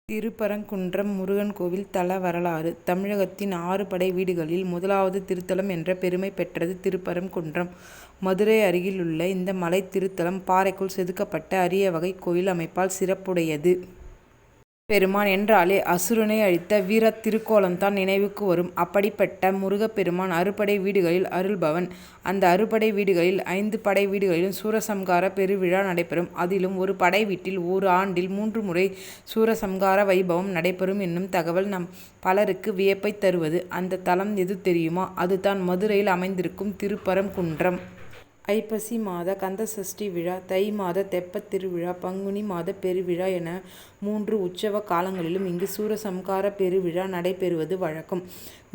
திருப்பரங்குன்றம் முருகன் கோவில் தல வரலாறு தமிழகத்தின் 6 படை வீடுகளில் முதலாவது திருத்தலம் என்ற பெருமை பெற்றது திருப்பரங்குன்றம். மதுரை அருகிலுள்ள இந்த மலை திருத்தலம் பாறைக்குள் செதுக்கப்பட்ட அரிய வகை கோயில் அமைப்பால் சிறப்புடையது. பெருமான் என்றாலே அசுரனை அழித்த வீர திருக்கோலம்தான் நினைவுக்கு வரும். அப்படிப்பட்ட முருகப்பெருமான் அறுபடை வீடுகளில் அருள்பவன். அந்த அறுபடை வீடுகளில் 5 படை வீடுகளிலும் சூரசம்கார பெருவிழா நடைபெறும். அதிலும் ஒரு படை வீட்டில் ஒரு ஆண்டில் 3 முறை சூரசம்கார வைபவம் நடைபெறும் என்னும் தகவல் நம் பலருக்கு வியப்பை தருவது. அந்த தலம் எது தெரியுமா? அதுதான் மதுரையில் அமைந்திருக்கும் திருப்பரங்குன்றம். ஐப்பசி மாத கந்தசஷ்டி விழா, தை மாத தெப்பத் திருவிழா, பங்குனி மாத பெருவிழா என 3 உற்சவ காலங்களிலும் இங்கு சூரசம்கார பெருவிழா நடைபெறுவது வழக்கம்.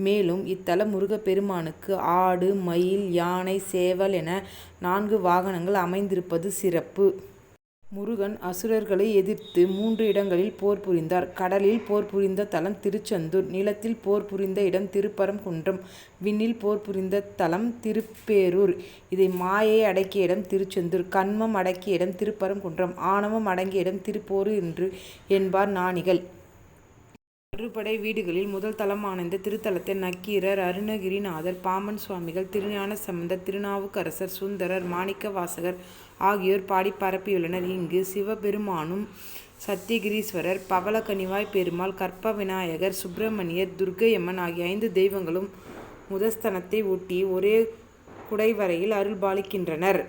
மேலும் இத்தல முருகப்பெருமானுக்கு ஆடு, மயில், யானை, சேவல் என 4 வாகனங்கள் அமைந்திருப்பது சிறப்பு. முருகன் அசுரர்களை எதிர்த்து 3 இடங்களில் போர் புரிந்தார். கடலில் போர் புரிந்த தலம் திருச்செந்தூர், நிலத்தில் போர் புரிந்த இடம் திருப்பரங்குன்றம், விண்ணில் போர் புரிந்த தலம் திருப்பேரூர். இதை மாயை அடக்கிய இடம் திருச்செந்தூர், கன்மம் அடக்கிய இடம் திருப்பரங்குன்றம், ஆணவம் அடங்கிய இடம் திருப்பேரூர் என்று என்பார் ஞானிகள். அறுபடை வீடுகளில் முதல் தலமான இந்த திருத்தலத்தை நக்கீரர், அருணகிரிநாதர், பாம்பன் சுவாமிகள், திருஞான சம்பந்தர், திருநாவுக்கரசர், சுந்தரர், மாணிக்கவாசகர் ஆகியோர் பாடி பரப்பியுள்ளனர். இங்கு சிவபெருமானும், சத்தியகிரீஸ்வரர், பவளக்கனிவாய் பெருமாள், கற்ப விநாயகர், சுப்பிரமணியர், துர்க்கையம்மன் ஆகிய 5 தெய்வங்களும் முதஸ்தனத்தை ஒட்டி ஒரே குடைவரையில் அருள்பாலிக்கின்றனர்.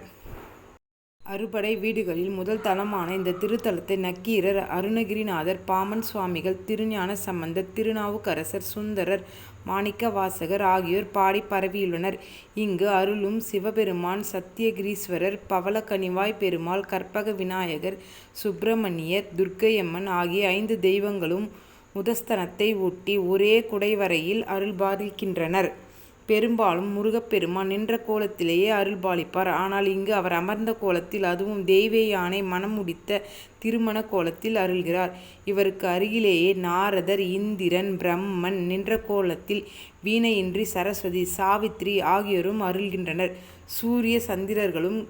அறுபடை வீடுகளில் முதல் தலமான இந்த திருத்தலத்தை நக்கீரர், அருணகிரிநாதர், பாம்பன் சுவாமிகள், திருஞான சம்பந்தர், திருநாவுக்கரசர், சுந்தரர், மாணிக்கவாசகர் ஆகியோர் பாடி பரவியுள்ளனர். இங்கு அருளும் சிவபெருமான், சத்தியகிரீஸ்வரர், பவளக்கனிவாய் பெருமாள், கற்பக விநாயகர், சுப்பிரமணியர், துர்க்கையம்மன் ஆகிய 5 தெய்வங்களும் முதஸ்தனத்தை ஒட்டி ஒரே குடைவரையில் அருள்பாலிக்கின்றனர். பெரும்பாலும் முருகப்பெருமான் நின்ற கோலத்திலேயே அருள்பாலிப்பார். ஆனால் இங்கு அவர் அமர்ந்த கோலத்தில், அதுவும் தெய்வ யானை மனம் முடித்த திருமண கோலத்தில் அருள்கிறார். இவருக்கு அருகிலேயே நாரதர், இந்திரன், பிரம்மன் நின்ற கோலத்தில், வீணையின்றி சரஸ்வதி, சாவித்திரி ஆகியோரும் அருள்கின்றனர். சூரிய சந்திரர்களும்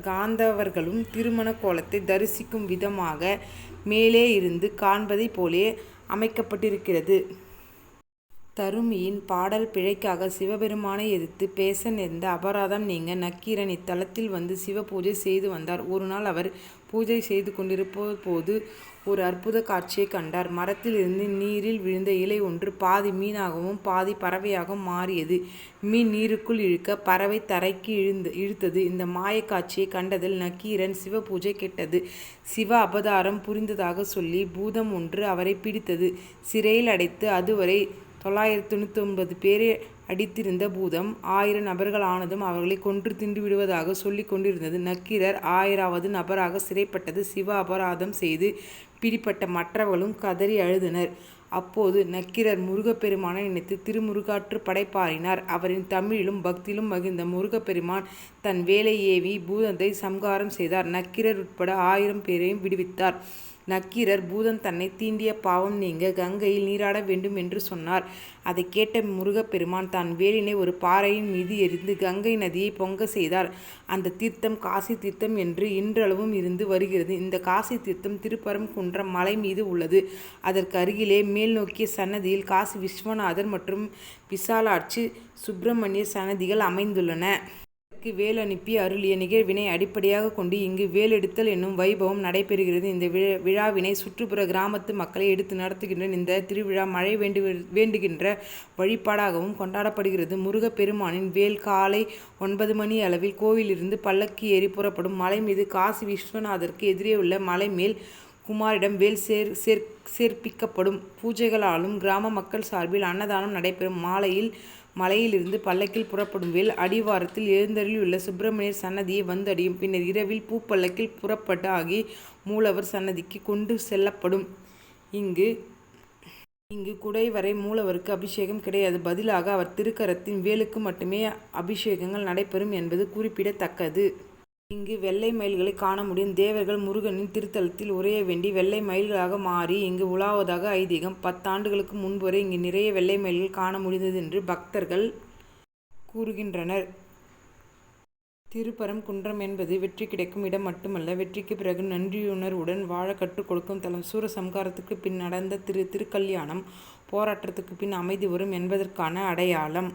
காந்தவர்களும் திருமண கோலத்தை தரிசிக்கும் விதமாக மேலே இருந்து காண்பதை போலே அமைக்கப்பட்டிருக்கிறது. தருமியின் பாடல் பிழைக்காக சிவபெருமானை எதிர்த்து பேச நேர்ந்த அபராதம் நீங்க நக்கீரன் இத்தலத்தில் வந்து சிவ பூஜை செய்து வந்தார். ஒரு நாள் அவர் பூஜை செய்து கொண்டிருப்ப போது ஒரு அற்புத காட்சியை கண்டார். மரத்தில் இருந்து நீரில் விழுந்த இலை ஒன்று பாதி மீனாகவும் பாதி பறவையாகவும் மாறியது. மீன் நீருக்குள் இழுக்க பறவை தரைக்கு இழுத்தது. இந்த மாய காட்சியை கண்டதில் நக்கீரன் சிவ பூஜை கெட்டது. சிவ அபதாரம் புரிந்ததாக சொல்லி பூதம் ஒன்று அவரை பிடித்தது. சிறையில் அடைத்து அதுவரை 999 பேரை அடித்திருந்த பூதம் 1000 நபர்கள் ஆனதும் அவர்களை கொன்று தின்று விடுவதாக சொல்லிக் கொண்டிருந்தது. நக்கீரர் 1000வது நபராக சிறைப்பட்டது. சிவ அபராதம் செய்து பிடிப்பட்ட மற்றவர்களும் கதறி அழுதனர். அப்போது நக்கீரர் முருகப்பெருமானை நினைத்து திருமுருகாற்று படை பாடினார். அவரின் தமிழிலும் பக்தியிலும் மகிழ்ந்த முருகப்பெருமான் தன் வேலை ஏவி பூதத்தை சம்ஹாரம் செய்தார். நக்கீரர் உட்பட 1000 பேரையும் விடுவித்தார். நக்கீரர் பூதம் தன்னை தீண்டிய பாவம் நீங்க கங்கையில் நீராட வேண்டும் என்று சொன்னார். அதை கேட்ட முருகப்பெருமான் தான் வேலினை ஒரு பாறையின் மீது எரிந்து கங்கை நதியை பொங்க செய்தார். அந்த தீர்த்தம் காசி தீர்த்தம் என்று இன்றளவும் இருந்து வருகிறது. இந்த காசி தீர்த்தம் திருப்பரங்குன்றம் மலை மீது உள்ளது. அதற்கு அருகிலே மேல் நோக்கிய சன்னதியில் காசி விஸ்வநாதர் மற்றும் விசாலாட்சி சுப்பிரமணியர் சன்னதிகள் அமைந்துள்ளன. வேல் அனுப்பி அருளிய நிகழ்வினை அடிப்படையாக கொண்டு இங்கு வேலெடுத்தல் என்னும் வைபவம் நடைபெறுகிறது. இந்த விழாவினை சுற்றுப்புற கிராமத்து மக்களை எடுத்து நடத்துகின்ற இந்த திருவிழா மழை வேண்டுகின்ற வழிபாடாகவும் கொண்டாடப்படுகிறது. முருகப்பெருமானின் வேல் காலை 9 மணி அளவில் கோவிலிருந்து பல்லக்கு ஏறி புறப்படும். மலை மீது காசி விஸ்வநாதருக்கு எதிரே உள்ள மலை மேல் குமாரிடம் வேல் சேர்ப்பிக்கப்படும். பூஜைகளாலும் கிராம மக்கள் சார்பில் அன்னதானம் நடைபெறும். மலையிலிருந்து பல்லக்கில் புறப்படும் வேல் அடிவாரத்தில் எழுந்தருளியுள்ள சுப்பிரமணியர் சன்னதியை வந்தடையும். பின்னர் இரவில் பூப்பல்லக்கில் புறப்பட்டு ஆகி மூலவர் சன்னதிக்கு கொண்டு செல்லப்படும். இங்கு குடைவரை மூலவருக்கு அபிஷேகம் கிடையாது. பதிலாக அவர் திருக்கரத்தின் வேலுக்கு மட்டுமே அபிஷேகங்கள் நடைபெறும் என்பது குறிப்பிடத்தக்கது. இங்கு வெள்ளை மயில்களை காண முடியும். தேவர்கள் முருகனின் திருத்தலத்தில் உறைய வேண்டி வெள்ளை மயில்களாக மாறி இங்கு உலாவதாக ஐதீகம். 10 ஆண்டுகளுக்கு முன்பு வரை இங்கு நிறைய வெள்ளை மயில்கள் காண முடிந்தது என்று பக்தர்கள் கூறுகின்றனர். திருப்பரங்குன்றம் என்பது வெற்றி கிடைக்கும் இடம் மட்டுமல்ல, வெற்றிக்கு பிறகு நன்றியுணர்வுடன் வாழ கற்றுக் கொடுக்கும் தலம். சூரசம்ஹாரத்துக்கு பின் நடந்த திருக்கல்யாணம் போராட்டத்துக்கு பின் அமைதி வரும் என்பதற்கான அடையாளம்.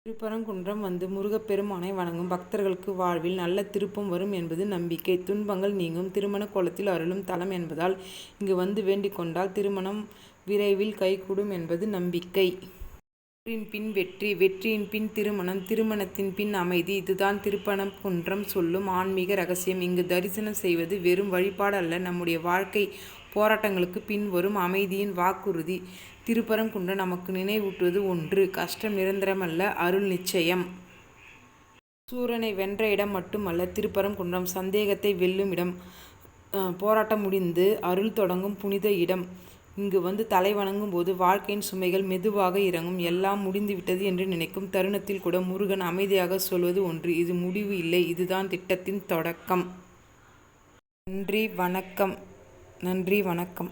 திருப்பரங்குன்றம் வந்து முருகப்பெருமானை வணங்கும் பக்தர்களுக்கு வாழ்வில் நல்ல திருப்பம் வரும் என்பது நம்பிக்கை. துன்பங்கள் நீங்கும் திருமண கோலத்தில் அருளும் தலம் என்பதால் இங்கு வந்து வேண்டிக் கொண்டால் திருமணம் விரைவில் கைகூடும் என்பது நம்பிக்கை. போரின் பின் வெற்றி, வெற்றியின் பின் திருமணம், திருமணத்தின் பின் அமைதி. இதுதான் திருப்பரங்குன்றம் சொல்லும் ஆன்மீக ரகசியம். இங்கு தரிசனம் செய்வது வெறும் வழிபாடு அல்ல, நம்முடைய வாழ்க்கை போராட்டங்களுக்கு பின் வரும் அமைதியின் வாக்குறுதி. திருப்பரங்குன்றம் நமக்கு நினைவூட்டுவது ஒன்று: கஷ்டம் நிரந்தரமல்ல, அருள் நிச்சயம். சூரனை வென்ற இடம் மட்டுமல்ல திருப்பரங்குன்றம், சந்தேகத்தை வெல்லும் இடம். போராட்டம் முடிந்து அருள் தொடங்கும் புனித இடம். இங்கு வந்து தலை வணங்கும் போது வாழ்க்கையின் சுமைகள் மெதுவாக இறங்கும். எல்லாம் முடிந்துவிட்டது என்று நினைக்கும் தருணத்தில் கூட முருகன் அமைதியாக சொல்வது ஒன்று: இது முடிவு இல்லை, இதுதான் திட்டத்தின் தொடக்கம். நன்றி, வணக்கம். நன்றி, வணக்கம்.